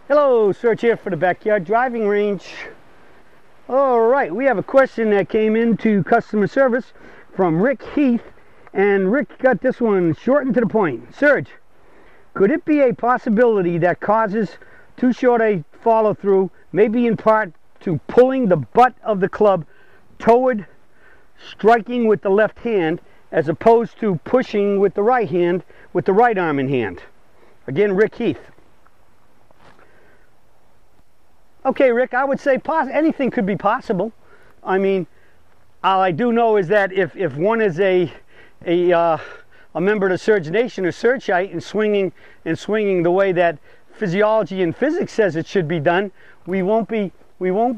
Hello, Serge here for the Backyard Driving Range. Alright, we have a question that came into customer service from Rick Heath, and Rick got this one short and to the point. Serge, could it be a possibility that causes too short a follow through, maybe in part to pulling the butt of the club toward striking with the left hand as opposed to pushing with the right hand, with the right arm in hand? Again, Rick Heath. Okay, Rick, I would say anything could be possible. I mean, all I do know is that if one is a member of the Surge Nation or Surgeite and swinging the way that physiology and physics says it should be done, we won't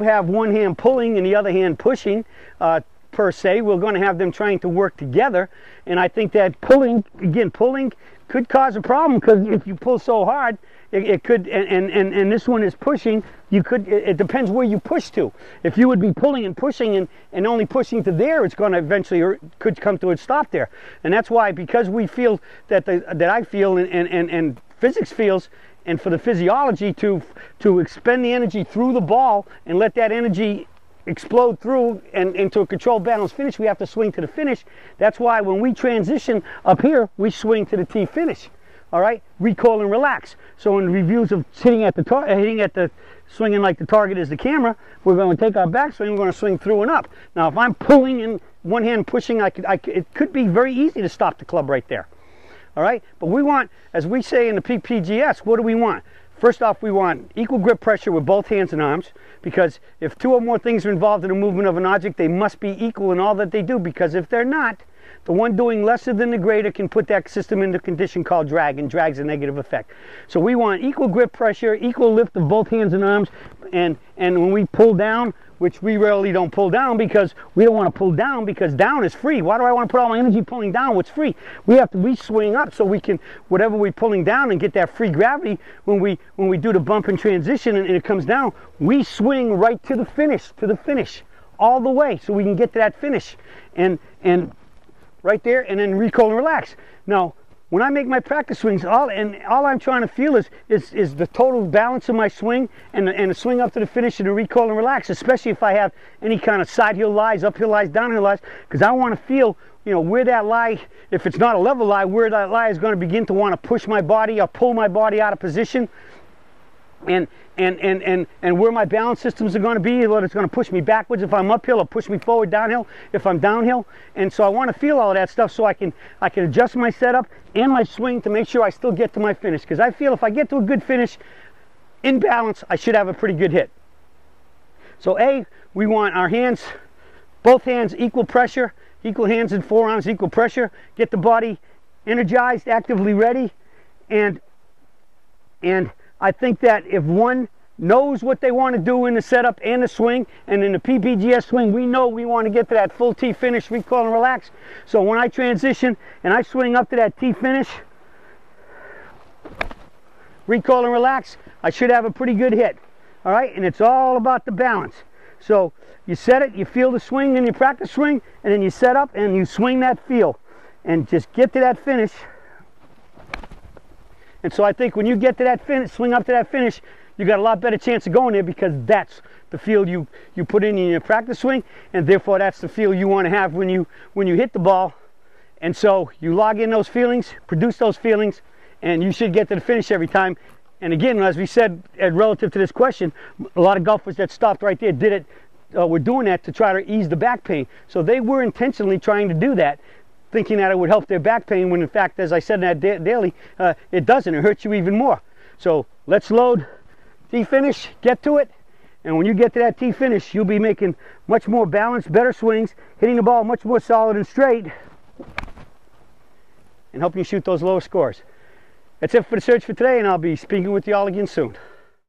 have one hand pulling and the other hand pushing per se. We're going to have them trying to work together, and I think that pulling could cause a problem, because if you pull so hard, it could, and this one is pushing, it depends where you push to. If you would be pulling and pushing and only pushing to there, it's going to eventually could come to a stop there. And that's why, because we feel that I feel and physics feels, and for the physiology to expend the energy through the ball and let that energy explode through and into a controlled balanced finish, we have to swing to the finish. That's why when we transition up here, we swing to the T finish. All right, recoil and relax. So in reviews of swinging like the target is the camera, we're going to take our backswing, we're going to swing through and up. Now, if I'm pulling and one hand pushing, it could be very easy to stop the club right there. All right, but we want, as we say in the PPGS, what do we want? First off, we want equal grip pressure with both hands and arms, because if two or more things are involved in the movement of an object, they must be equal in all that they do, because if they're not, the one doing lesser than the greater can put that system into a condition called drag, and drag's a negative effect. So we want equal grip pressure, equal lift of both hands and arms, and when we pull down, which we rarely don't pull down, because we don't want to pull down, because down is free. Why do I want to put all my energy pulling down what's free? We swing up so we can, whatever we're pulling down, and get that free gravity when we do the bump and transition and it comes down, we swing right to the finish, all the way, so we can get to that finish. And right there, and then recoil and relax. Now, when I make my practice swings, all I'm trying to feel is the total balance of my swing and the swing up to the finish and the recoil and relax, especially if I have any kind of side hill lies, uphill lies, downhill lies, because I want to feel, you know, where that lie, if it's not a level lie, where that lie is going to begin to want to push my body or pull my body out of position, and where my balance systems are going to be, whether it's going to push me backwards if I'm uphill or push me forward downhill if I'm downhill. And so I want to feel all of that stuff so I can adjust my setup and my swing to make sure I still get to my finish, because I feel if I get to a good finish in balance, I should have a pretty good hit. So we want our hands, both hands, equal pressure, equal hands and forearms, equal pressure, get the body energized, actively ready, and I think that if one knows what they want to do in the setup and the swing, and in the PPGS swing, we know we want to get to that full T finish, recoil and relax. So when I transition and I swing up to that T finish, recoil and relax, I should have a pretty good hit. All right, and it's all about the balance. So you set it, you feel the swing in your practice swing, and then you set up and you swing that feel, and just get to that finish. And so I think when you get to that finish, swing up to that finish, you got a lot better chance of going there, because that's the feel you put in your practice swing, and therefore that's the feel you want to have when you hit the ball. And so you log in those feelings, produce those feelings, and you should get to the finish every time. And again, as we said, relative to this question, a lot of golfers that stopped right there were doing that to try to ease the back pain. So they were intentionally trying to do that, thinking that it would help their back pain, when in fact, as I said in that daily, it doesn't. It hurts you even more. So let's load T finish, get to it, and when you get to that T finish, you'll be making much more balanced, better swings, hitting the ball much more solid and straight, and helping you shoot those lower scores. That's it for the search for today, and I'll be speaking with you all again soon.